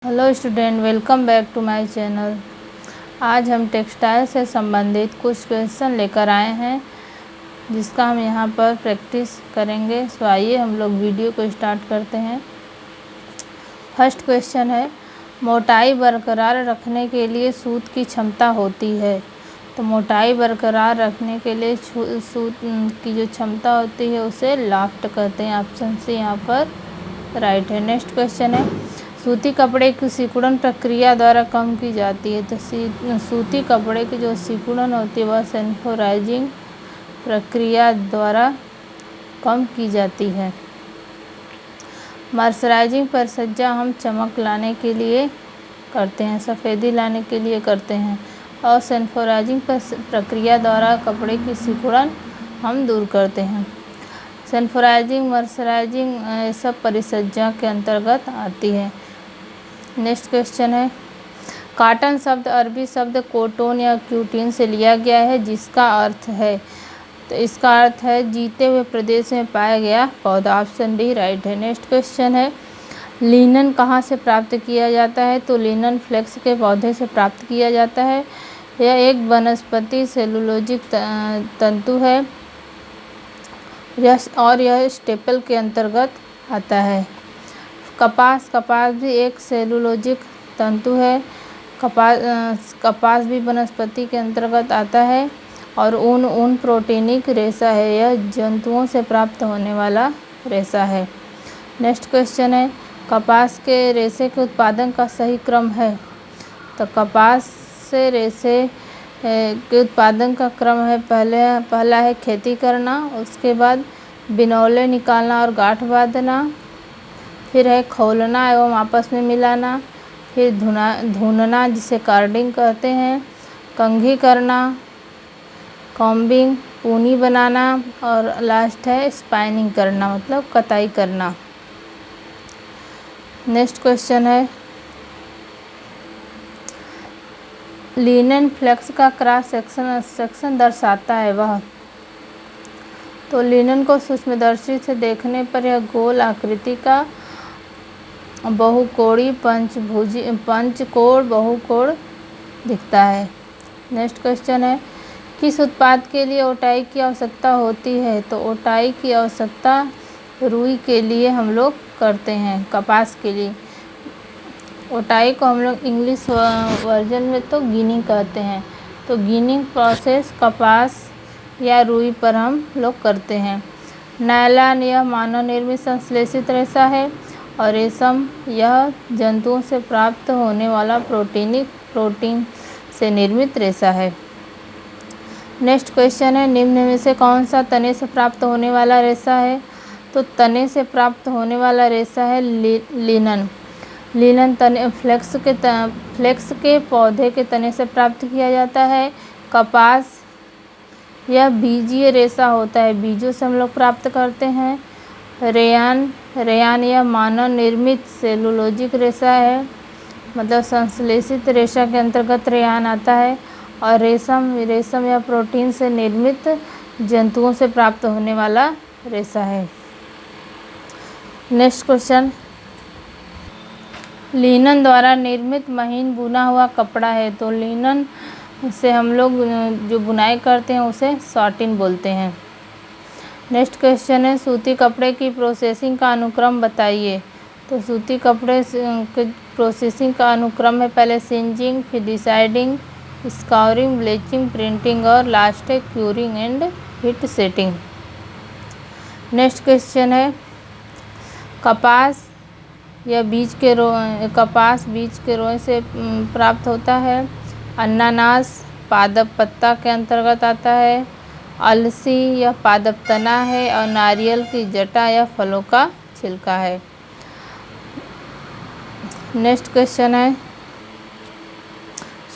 Hello student, welcome back to my channel. आज हम textile से संबंधित कुछ क्वेश्चन लेकर आए हैं जिसका हम यहाँ पर प्रैक्टिस करेंगे। सो आइए हम लोग वीडियो को स्टार्ट करते हैं। फर्स्ट क्वेश्चन है, मोटाई बरकरार रखने के लिए सूत की क्षमता होती है। तो मोटाई बरकरार रखने के लिए सूत की जो क्षमता होती है उसे लाफ्ट कहते हैं। ऑप्शन सी यहाँ पर राइट है। नेक्स्ट क्वेश्चन है, सूती कपड़े की सिकुड़न प्रक्रिया द्वारा कम की जाती है। तो सूती कपड़े की जो सिकुड़न होती है वह सेल्फोराइजिंग प्रक्रिया द्वारा कम की जाती है। मर्सराइजिंग परिचर्या हम चमक लाने के लिए करते हैं, सफ़ेदी लाने के लिए करते हैं, और सेल्फोराइजिंग प्रक्रिया द्वारा कपड़े की सिकुड़न हम दूर करते हैं। सेल्फोराइजिंग, मर्सराइजिंग सब परिचर्या के अंतर्गत आती है। नेक्स्ट क्वेश्चन है, कॉटन शब्द अरबी शब्द कोटोन या क्यूटीन से लिया गया है जिसका अर्थ है। तो इसका अर्थ है जीते हुए प्रदेश में पाया गया पौधा। ऑप्शन डी राइट है। नेक्स्ट क्वेश्चन है, लिनन कहाँ से प्राप्त किया जाता है। तो लिनन फ्लेक्स के पौधे से प्राप्त किया जाता है। यह एक वनस्पति सेलुलोजिक तंतु है यह स्टेपल के अंतर्गत आता है। कपास भी एक सेलुलोजिक तंतु है। कपास भी वनस्पति के अंतर्गत आता है। और ऊन प्रोटीनिक रेशा है, यह जंतुओं से प्राप्त होने वाला रेशा है। नेक्स्ट क्वेश्चन है, कपास के रेशे के उत्पादन का सही क्रम है। तो कपास से रेशे के उत्पादन का क्रम है, पहला है खेती करना, उसके बाद बिनौले निकालना और गांठ बांधना, फिर है खोलना एवं आपस में मिलाना, फिर धुनना जिसे कार्डिंग कहते हैं, कंघी करना, कॉम्बिंग ऊनी बनाना, और लास्ट है स्पाइनिंग करना मतलब कताई करना। नेक्स्ट क्वेश्चन है, लिनन फ्लेक्स का क्रॉस सेक्शन दर्शाता है वह। तो लिनन को सूक्ष्मदर्शी से देखने पर यह गोल आकृति का बहुकोणीय पंचकोण बहुकोण दिखता है। नेक्स्ट क्वेश्चन है, किस उत्पाद के लिए ओटाई की आवश्यकता होती है। तो ओटाई की आवश्यकता रुई के लिए हम लोग करते हैं, कपास के लिए। ओटाई को हम लोग इंग्लिश वर्जन में तो गिनिंग कहते हैं। तो गिनिंग प्रोसेस कपास या रुई पर हम लोग करते हैं। नायलॉन यह मानव निर्मित संश्लेषित रेशा है, और रेशम यह जंतुओं से प्राप्त होने वाला प्रोटीन से निर्मित रेशा है। नेक्स्ट क्वेश्चन है, निम्न में से कौन सा तने से प्राप्त होने वाला रेशा है। तो तने से प्राप्त होने वाला रेशा है लिनन तने फ्लेक्स के पौधे के तने से प्राप्त किया जाता है। कपास यह बीजीय रेशा होता है, बीजों से हम लोग प्राप्त करते हैं। रेयान यह मानव निर्मित सेलुलोजिक रेशा है, मतलब संश्लेषित रेशा के अंतर्गत रेयान आता है। और रेशम या प्रोटीन से निर्मित जंतुओं से प्राप्त होने वाला रेशा है। नेक्स्ट क्वेश्चन, लिनन द्वारा निर्मित महीन बुना हुआ कपड़ा है। तो लिनन से हम लोग जो बुनाई करते हैं उसे सॉटिन बोलते हैं। नेक्स्ट क्वेश्चन है, सूती कपड़े की प्रोसेसिंग का अनुक्रम बताइए। तो सूती कपड़े के प्रोसेसिंग का अनुक्रम है, पहले सिंजिंग, फिर डिसाइडिंग, स्काउरिंग, ब्लीचिंग, प्रिंटिंग और लास्ट है curing and heat setting. Next question है, कपास बीज के रोए से प्राप्त होता है। अनानास पादप पत्ता के अंतर्गत आता है। अलसी यह पादप तना है, और नारियल की जटा यह फलों का छिलका है। नेक्स्ट क्वेश्चन है,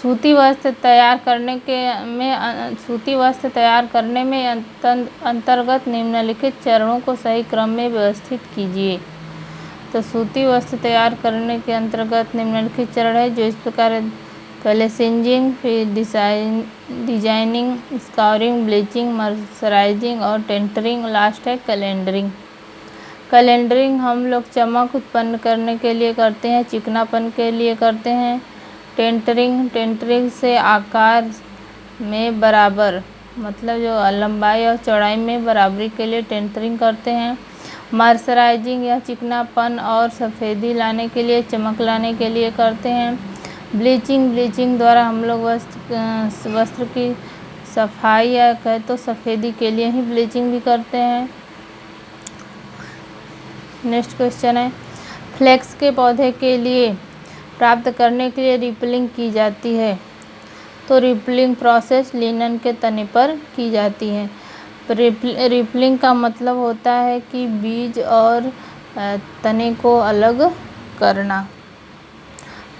सूती वस्त्र तैयार करने में अंतर्गत निम्नलिखित चरणों को सही क्रम में व्यवस्थित कीजिए। तो सूती वस्त्र तैयार करने के अंतर्गत निम्नलिखित चरण है जो इस प्रकार है, पहले सिंजिंग, फिर डिजाइनिंग, स्काउरिंग, ब्लीचिंग, मर्सराइजिंग और टेंटरिंग, लास्ट है कैलेंडरिंग। कैलेंडरिंग हम लोग चमक उत्पन्न करने के लिए करते हैं, चिकनापन के लिए करते हैं। टेंटरिंग से आकार में बराबर, मतलब जो लंबाई और चौड़ाई में बराबरी के लिए टेंटरिंग करते हैं। मर्सराइजिंग या चिकनापन और सफ़ेदी लाने के लिए, चमक लाने के लिए करते हैं। ब्लीचिंग द्वारा हम लोग वस्त्र की सफाई या कहे तो सफ़ेदी के लिए ही ब्लीचिंग भी करते हैं। नेक्स्ट क्वेश्चन है, फ्लेक्स के पौधे के लिए प्राप्त करने के लिए रिपलिंग की जाती है। तो रिपलिंग प्रोसेस लिनन के तने पर की जाती है। रिपलिंग का मतलब होता है कि बीज और तने को अलग करना,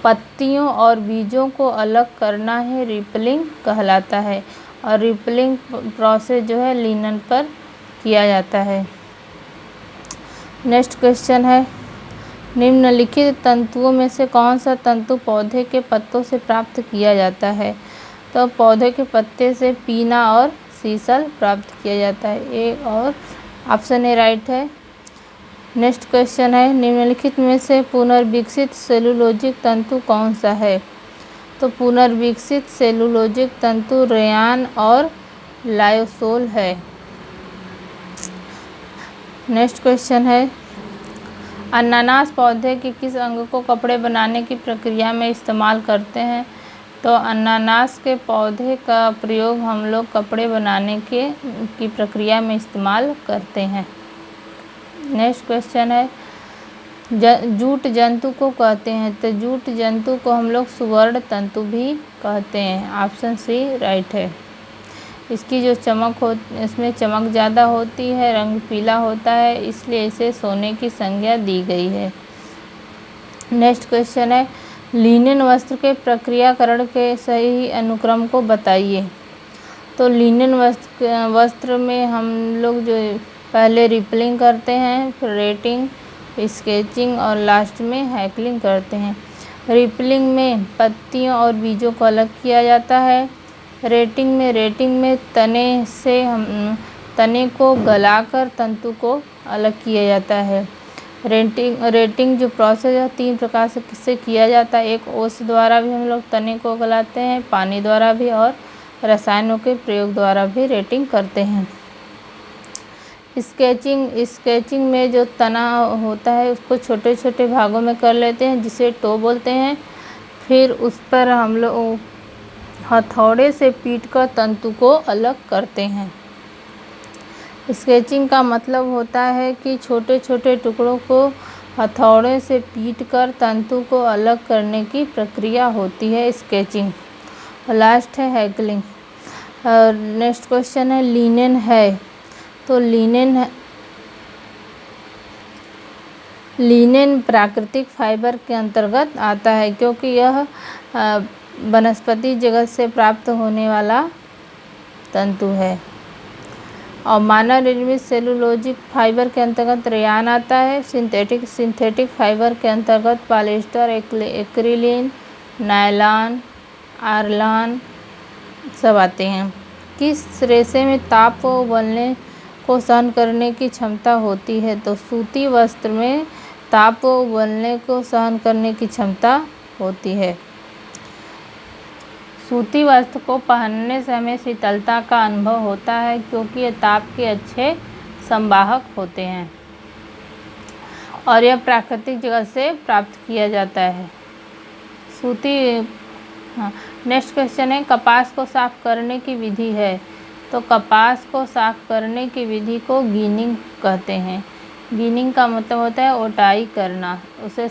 पत्तियों और बीजों को अलग करना ही रिपलिंग कहलाता है। और रिपलिंग प्रोसेस जो है लिनन पर किया जाता है। नेक्स्ट क्वेश्चन है, निम्नलिखित तंतुओं में से कौन सा तंतु पौधे के पत्तों से प्राप्त किया जाता है। तो पौधे के पत्ते से पीना और सीसल प्राप्त किया जाता है। ए और ऑप्शन ए राइट है। नेक्स्ट क्वेश्चन है, निम्नलिखित में से पुनर्विकसित सेलुलोजिक तंतु कौन सा है। तो पुनर्विकसित सेलुलोजिक तंतु रेयान और लायोसोल है। नेक्स्ट क्वेश्चन है, अनानास पौधे के किस अंग को कपड़े बनाने की प्रक्रिया में इस्तेमाल करते हैं। तो अनानास के पौधे का प्रयोग हम लोग कपड़े बनाने की प्रक्रिया में इस्तेमाल करते हैं। नेक्स्ट क्वेश्चन है, जूट जंतु को कहते हैं। तो जूट जंतु को हम लोग सुवर्ण तंतु भी कहते हैं। ऑप्शन सी राइट है। इसकी जो चमक हो, इसमें चमक ज़्यादा होती है, रंग पीला होता है, इसलिए इसे सोने की संज्ञा दी गई है। नेक्स्ट क्वेश्चन है, लिनन वस्त्र के प्रक्रियाकरण के सही अनुक्रम को बताइए। तो लिनन वस्त्र में हम लोग जो पहले रिपलिंग करते हैं, फिर रेटिंग, स्केचिंग और लास्ट में हैकलिंग करते हैं। रिपलिंग में पत्तियों और बीजों को अलग किया जाता है। रेटिंग में तने को गलाकर तंतु को अलग किया जाता है। रेटिंग जो प्रोसेस है 3 प्रकार से किया जाता है। एक ओस द्वारा भी हम लोग तने को गलाते हैं, पानी द्वारा भी और रसायनों के प्रयोग द्वारा भी रेटिंग करते हैं। स्केचिंग में जो तना होता है उसको छोटे छोटे भागों में कर लेते हैं, जिसे टो बोलते हैं। फिर उस पर हम लोग हथौड़े से पीटकर तंतु को अलग करते हैं। स्केचिंग का मतलब होता है कि छोटे छोटे टुकड़ों को हथौड़े से पीटकर तंतु को अलग करने की प्रक्रिया होती है स्केचिंग। और लास्ट है हैकलिंग। नेक्स्ट क्वेश्चन है, लिनन है। तो लिनन प्राकृतिक फाइबर के अंतर्गत आता है, क्योंकि यह वनस्पति जगत से प्राप्त होने वाला तंतु है। और मानव निर्मित सेलुलोजिक फाइबर के अंतर्गत रेयान आता है। सिंथेटिक फाइबर के अंतर्गत पॉलिएस्टर, एक्रिलिन, नायलॉन, आर्लान सब आते हैं। किस रेशे में ताप व उबलने को सहन करने की क्षमता होती है। तो सूती वस्त्र में ताप व उबलने को सहन करने की क्षमता होती है। सूती वस्त्र को पहनने से हमें शीतलता का अनुभव होता है, क्योंकि ये ताप के अच्छे संवाहक होते हैं और यह प्राकृतिक जगत से प्राप्त किया जाता है। नेक्स्ट क्वेश्चन है, कपास को साफ करने की विधि है। तो कपास को साफ करने की विधि को गिनिंग कहते हैं। गिनिंग का मतलब होता है ओटाई करना, उसे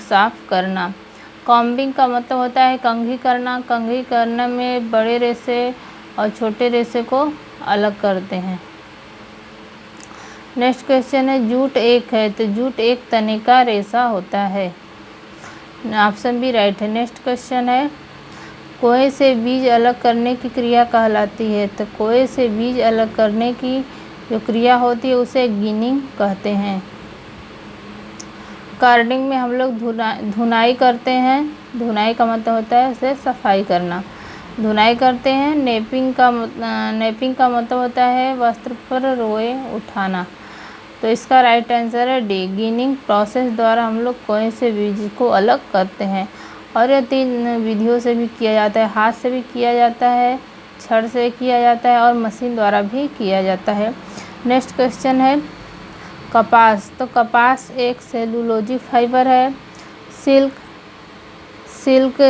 साफ करना। कॉम्बिंग का मतलब होता है कंघी करना। कंघी करने में बड़े रेशे और छोटे रेशे को अलग करते हैं। नेक्स्ट क्वेश्चन है, जूट एक है। तो जूट एक तने का रेशा होता है। ऑप्शन बी राइट है। नेक्स्ट क्वेश्चन है, कोए से बीज अलग करने की क्रिया कहलाती है। तो कोए से बीज अलग करने की जो क्रिया होती है उसे गिनिंग कहते हैं। कार्डिंग में हम लोग धुनाई करते हैं। धुनाई का मतलब होता है उसे सफाई करना, धुनाई करते हैं। नेपिंग का मतलब होता है वस्त्र पर रोए उठाना। तो इसका राइट आंसर है डी, गिनिंग प्रोसेस द्वारा हम लोग कोई से बीज को अलग करते हैं। और यह 3 विधियों से भी किया जाता है, हाथ से भी किया जाता है, छड़ से किया जाता है और मशीन द्वारा भी किया जाता है। नेक्स्ट क्वेश्चन है कपास। तो कपास एक सेलुलोजिक फाइबर है। सिल्क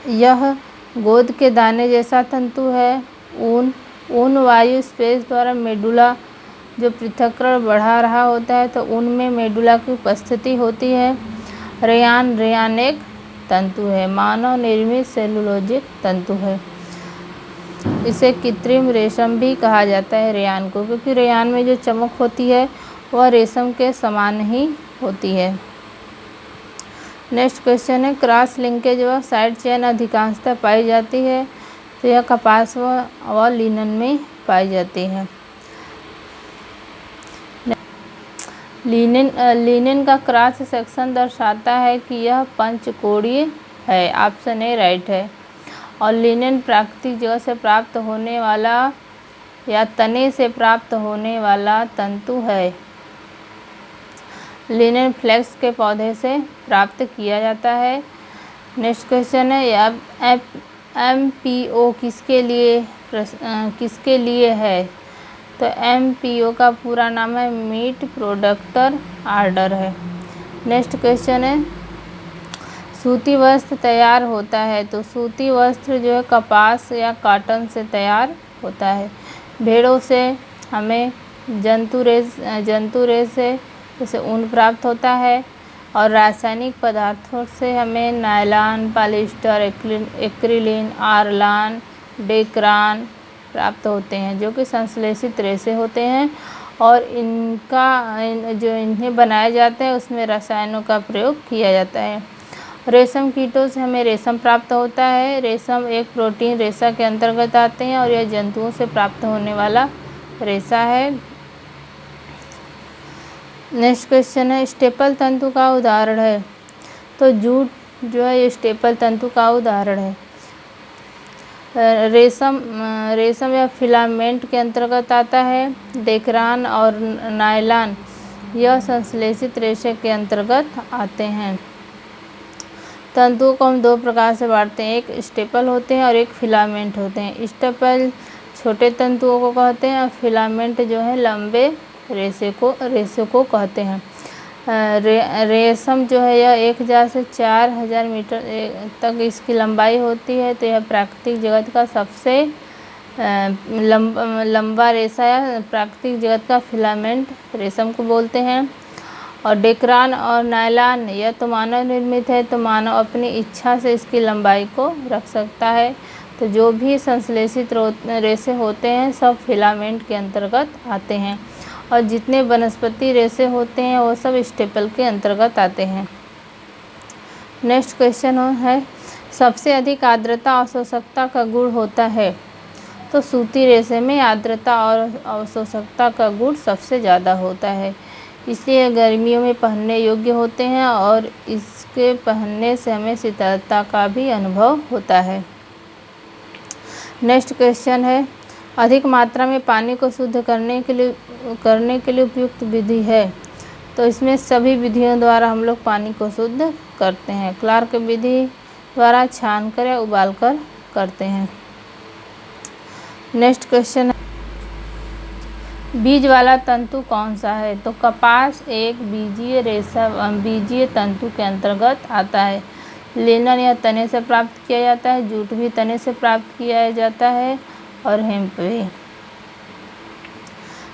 यह गोंद के दाने जैसा तंतु है। ऊन वायु स्पेस द्वारा मेडुला जो पृथक्करण बढ़ा रहा होता है तो ऊन में मेडुला की उपस्थिति होती है। रेयान एक तंतु है, मानव निर्मित सेलुलोजिक तंतु है। इसे कृत्रिम रेशम भी कहा जाता है रेयान को, क्योंकि रेयान में जो चमक होती है वह रेशम के समान ही होती है। नेक्स्ट क्वेश्चन है क्रॉस लिंकेज व साइड चेन अधिकांशतः पाई जाती है। तो यह कपास व लिनन में पाई जाती है। लिनन का क्रॉस सेक्शन दर्शाता है कि यह पंचकोणीय है। ऑप्शन ए राइट है। और लिनन प्राकृतिक जगह से प्राप्त होने वाला या तने से प्राप्त होने वाला तंतु है। लिनन फ्लेक्स के पौधे से प्राप्त किया जाता है। नेक्स्ट क्वेश्चन है MPO किसके लिए है। तो MPO का पूरा नाम है मीट प्रोडक्टर ऑर्डर है। नेक्स्ट क्वेश्चन है सूती वस्त्र तैयार होता है। तो सूती वस्त्र जो है कपास या कॉटन से तैयार होता है। भेड़ों से हमें जंतु रेश से जैसे ऊन प्राप्त होता है। और रासायनिक पदार्थों से हमें नायलॉन, पॉलिएस्टर, एक्रिलिन, आरलान, डेक्रान प्राप्त होते हैं, जो कि संश्लेषित रेशे होते हैं। और इन्हें बनाए जाते हैं उसमें रसायनों का प्रयोग किया जाता है। रेशम कीटों से हमें रेशम प्राप्त होता है। रेशम एक प्रोटीन रेशा के अंतर्गत आते हैं और यह जंतुओं से प्राप्त होने वाला रेशा है। नेक्स्ट क्वेश्चन है स्टेपल तंतु का उदाहरण है। तो जूट जो है ये स्टेपल तंतु का उदाहरण है। रेशम या फिलामेंट के अंतर्गत आता है। डेक्रान और नायलॉन यह संश्लेषित रेशे के अंतर्गत आते हैं। तंतुओं को हम 2 प्रकार से बांटते हैं, एक स्टेपल होते हैं और एक फिलामेंट होते हैं। स्टेपल छोटे तंतुओं को कहते हैं और फिलामेंट जो है लंबे रेशे को कहते हैं। रेशम जो है यह 1000 से 4000 मीटर तक इसकी लंबाई होती है। तो यह प्राकृतिक जगत का सबसे लंबा रेशा या प्राकृतिक जगत का फिलामेंट रेशम को बोलते हैं। और डेक्रान और नायलॉन यह तो मानव निर्मित है, तो मानव अपनी इच्छा से इसकी लंबाई को रख सकता है। तो जो भी संश्लेषित रेशे होते हैं सब फिलामेंट के अंतर्गत आते हैं और जितने वनस्पति रेशे होते हैं वो सब स्टेपल के अंतर्गत आते हैं। नेक्स्ट क्वेश्चन है सबसे अधिक आर्द्रता अवशोषकता का गुण होता है। तो सूती रेशे में आर्द्रता और अवशोषकता का गुण सबसे ज़्यादा होता है, इसलिए गर्मियों में पहनने योग्य होते हैं और इसके पहनने से हमें शीतलता का भी अनुभव होता है। नेक्स्ट क्वेश्चन है अधिक मात्रा में पानी को शुद्ध करने के लिए उपयुक्त विधि है। तो इसमें सभी विधियों द्वारा हम लोग पानी को शुद्ध करते हैं। क्लार्क विधि द्वारा छानकर या उबालकर करते हैं। नेक्स्ट क्वेश्चन है बीज वाला तंतु कौन सा है। तो कपास एक बीजीय तंतु के अंतर्गत आता है। लिनन या तने से प्राप्त किया जाता है। जूट भी तने से प्राप्त किया जाता है और हेम्प भी।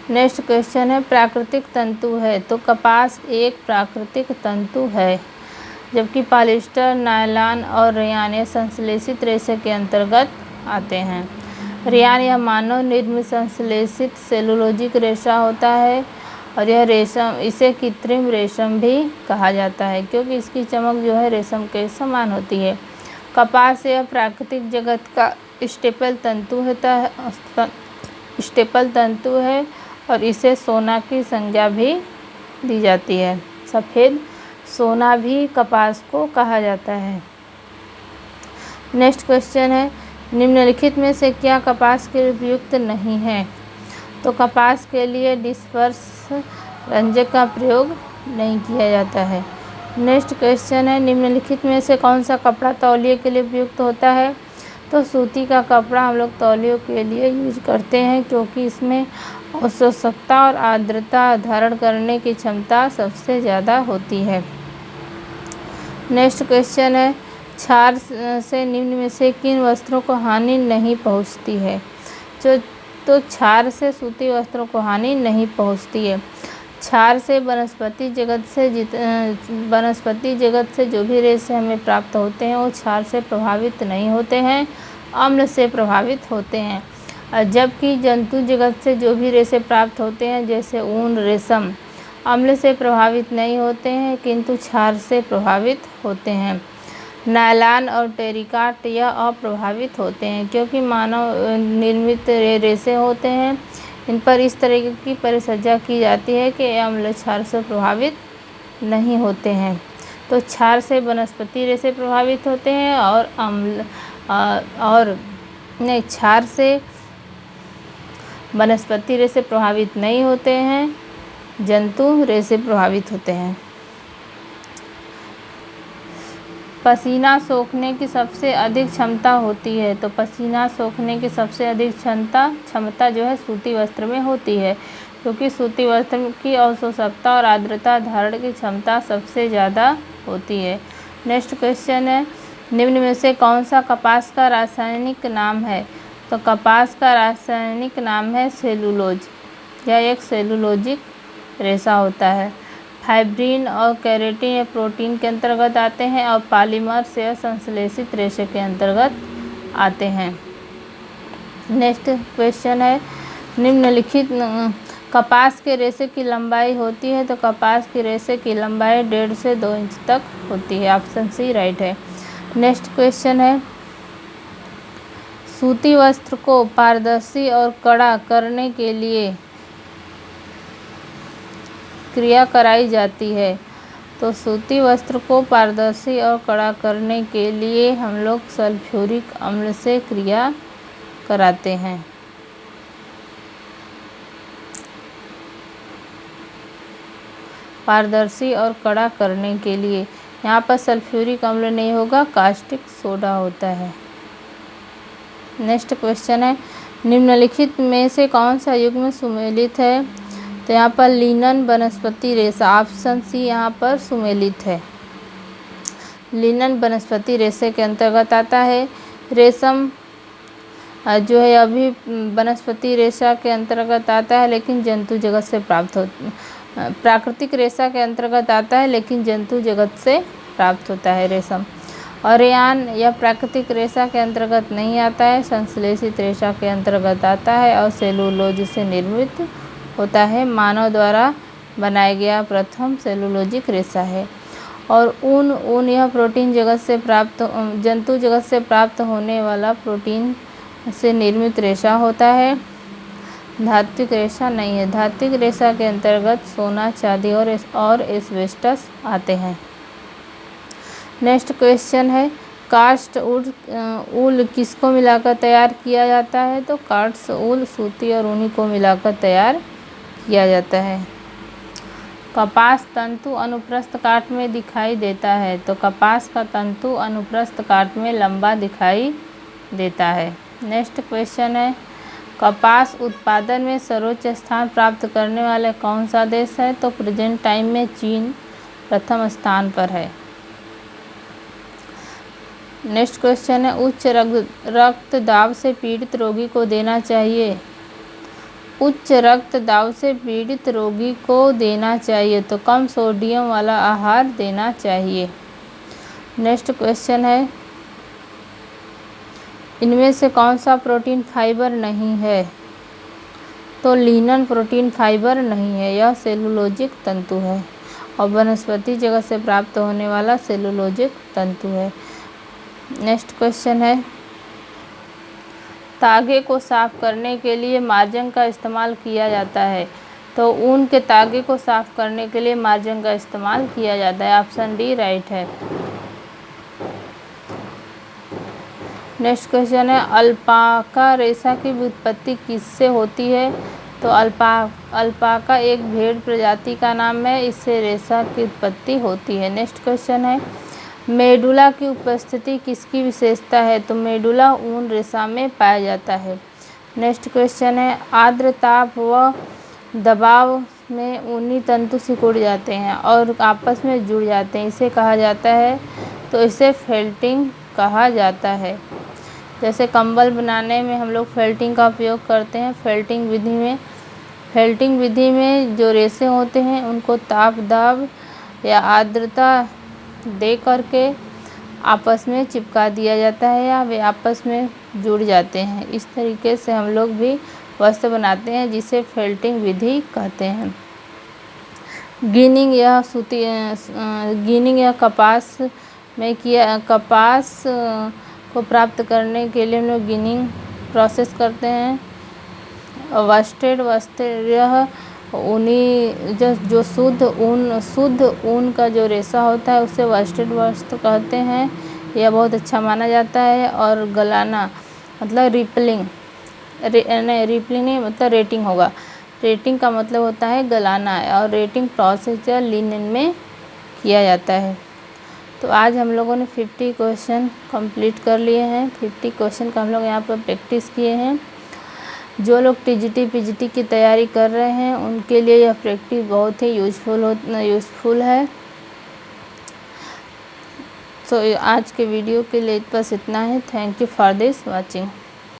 नेक्स्ट क्वेश्चन है प्राकृतिक तंतु है। तो कपास एक प्राकृतिक तंतु है, जबकि पॉलिएस्टर, नायलॉन और रेयान संश्लेषित रेशे के अंतर्गत आते हैं। रेयान यह मानव निर्मित संश्लेषित सेलुलोजिक रेशा होता है और यह रेशम इसे कृत्रिम रेशम भी कहा जाता है, क्योंकि इसकी चमक जो है रेशम के समान होती है। कपास यह प्राकृतिक जगत का स्टेपल तंतु है और इसे सोना की संज्ञा भी दी जाती है। सफ़ेद सोना भी कपास को कहा जाता है। नेक्स्ट क्वेश्चन है निम्नलिखित में से क्या कपास के लिए उपयुक्त नहीं है। तो कपास के लिए डिस्पर्स रंजक का प्रयोग नहीं किया जाता है। नेक्स्ट क्वेश्चन है, निम्नलिखित में से कौन सा कपड़ा तौलिए के लिए उपयुक्त होता है? तो सूती का कपड़ा हम लोग तौलियों के लिए यूज करते हैं, क्योंकि इसमें अवशोषकता और आर्द्रता धारण करने की क्षमता सबसे ज़्यादा होती है। नेक्स्ट क्वेश्चन है, क्षार से निम्न में से किन वस्त्रों को हानि नहीं पहुंचती है? तो क्षार से सूती वस्त्रों को हानि नहीं पहुंचती है। क्षार से वनस्पति जगत से जो भी रेशे हमें प्राप्त होते हैं वो क्षार से प्रभावित नहीं होते हैं, अम्ल से प्रभावित होते हैं। जबकि जंतु जगत से जो भी रेशे प्राप्त होते हैं, जैसे ऊन, रेशम, अम्ल से प्रभावित नहीं होते हैं, किंतु क्षार से प्रभावित होते हैं। नायलॉन और टेरिकॉट यह अप्रभावित होते हैं, क्योंकि मानव निर्मित रेशे होते हैं। इन पर इस तरह की परिसज्जा की जाती है कि अम्ल क्षार से प्रभावित नहीं होते हैं। तो क्षार से वनस्पति रेशे प्रभावित होते हैं और क्षार से वनस्पति रेशे प्रभावित नहीं होते हैं, जंतु रेशे प्रभावित होते हैं। पसीना सोखने की सबसे अधिक क्षमता होती है। तो पसीना सोखने की सबसे अधिक क्षमता जो है सूती वस्त्र में होती है, क्योंकि सूती वस्त्र की अवशोषकता और आर्द्रता धारण की क्षमता सबसे ज़्यादा होती है। नेक्स्ट क्वेश्चन है, निम्न में से कौन सा कपास का रासायनिक नाम है? तो कपास का रासायनिक नाम है सेलुलोज। यह एक सेलुलोजिक रेशा होता है। फाइब्रिन और केराटिन या प्रोटीन के अंतर्गत आते हैं और पॉलीमर्स या संश्लेषित रेशे के अंतर्गत आते हैं। नेक्स्ट क्वेश्चन है, निम्नलिखित कपास के रेशे की लंबाई होती है। तो कपास की रेशे की लंबाई 1.5 से 2 इंच तक होती है। ऑप्शन सी राइट है। नेक्स्ट क्वेश्चन है, सूती वस्त्र को पारदर्शी और कड़ा करने के लिए क्रिया कराई जाती है। तो सूती वस्त्र को पारदर्शी और कड़ा करने के लिए हम लोग सल्फ्यूरिक अम्ल से क्रिया कराते हैं। पारदर्शी और कड़ा करने के लिए यहाँ पर सल्फ्यूरिक अम्ल नहीं होगा, कास्टिक सोडा होता है। नेक्स्ट क्वेश्चन है, निम्नलिखित में से कौन सा युग्म सुमेलित है? तो यहाँ पर लिनन वनस्पति रेशा, ऑप्शन सी यहाँ पर सुमेलित है। लिनन वनस्पति रेशे के अंतर्गत आता है। रेशम जो है अभी वनस्पति रेशा के अंतर्गत आता है, लेकिन जंतु जगत से प्राप्त होता, प्राकृतिक रेशा के अंतर्गत आता है, लेकिन जंतु जगत से प्राप्त होता है रेशम। और रेयान यह प्राकृतिक रेशा के अंतर्गत नहीं आता है, संश्लेषित रेशा के अंतर्गत आता है और सेलुलोज से निर्मित होता है। मानव द्वारा बनाया गया प्रथम सेलुलोजिक रेशा है। और ऊन यह प्रोटीन जगत से प्राप्त, जंतु जगत से प्राप्त होने वाला प्रोटीन से निर्मित रेशा होता है। धात्विक रेशा नहीं है। धात्विक रेशा के अंतर्गत सोना, चांदी और एस्बेस्टस आते हैं। नेक्स्ट क्वेश्चन है, कास्ट ऊल किसको मिलाकर तैयार किया जाता है? तो कास्ट ऊल सूती और ऊनी को मिलाकर तैयार किया जाता है। कपास तंतु अनुप्रस्थ काट में दिखाई देता है। तो कपास का तंतु अनुप्रस्थ काट में लंबा दिखाई देता है। नेक्स्ट क्वेश्चन है, कपास उत्पादन में सर्वोच्च स्थान प्राप्त करने वाला कौन सा देश है? तो प्रेजेंट टाइम में चीन प्रथम स्थान पर है। नेक्स्ट क्वेश्चन है, उच्च रक्तदाब से पीड़ित रोगी को देना चाहिए। उच्च रक्तदाब से पीड़ित रोगी को देना चाहिए तो कम सोडियम वाला आहार देना चाहिए। नेक्स्ट क्वेश्चन है, इनमें से कौन सा प्रोटीन फाइबर नहीं है? तो लिनन प्रोटीन फाइबर नहीं है, यह सेलुलोजिक तंतु है और वनस्पति जगत से प्राप्त होने वाला सेलुलोजिक तंतु है। नेक्स्ट क्वेश्चन है, तागे को साफ करने के लिए मार्जन का इस्तेमाल किया जाता है। तो ऊन के तागे को साफ करने के लिए मार्जन का इस्तेमाल किया जाता है। ऑप्शन डी राइट है। नेक्स्ट क्वेश्चन है, अल्पाका रेशा की व्युत्पत्ति किससे होती है? तो अल्पाका एक भेड़ प्रजाति का नाम है, इससे रेशा की उत्पत्ति होती है। नेक्स्ट क्वेश्चन है, मेडुला की उपस्थिति किसकी विशेषता है? तो मेडुला ऊन रेशा में पाया जाता है। नेक्स्ट क्वेश्चन है, आर्द्र ताप व दबाव में ऊनी तंतु सिकुड़ जाते हैं और आपस में जुड़ जाते हैं, इसे कहा जाता है? तो इसे फेल्टिंग कहा जाता है। जैसे कंबल बनाने में हम लोग फेल्टिंग का उपयोग करते हैं। फेल्टिंग विधि में जो रेशे होते हैं उनको ताप दाब या आर्द्रता दे करके आपस में चिपका दिया जाता है या वे आपस में जुड़ जाते हैं। इस तरीके से हम लोग भी वस्त्र बनाते हैं, जिसे फेल्टिंग विधि कहते हैं। गिनिंग या कपास को प्राप्त करने के लिए हम लोग गिनिंग प्रोसेस करते हैं। वस्टेड वस्त्र यह ऊनी जो शुद्ध ऊन का जो रेशा होता है उसे वस्टेड वस्त्र कहते हैं। यह बहुत अच्छा माना जाता है। और गलाना मतलब रिपलिंग नहीं मतलब रेटिंग होगा। रेटिंग का मतलब होता है गलाना, और रेटिंग प्रोसेस या लिनन में किया जाता है। तो आज हम लोगों ने 50 क्वेश्चन कंप्लीट कर लिए हैं। 50 क्वेश्चन का हम लोग यहाँ पर प्रैक्टिस किए हैं। जो लोग टीजीटी पीजीटी की तैयारी कर रहे हैं उनके लिए यह प्रैक्टिस बहुत ही यूज़फुल है। तो आज के वीडियो के लिए बस इतना है। Thank you for this watching.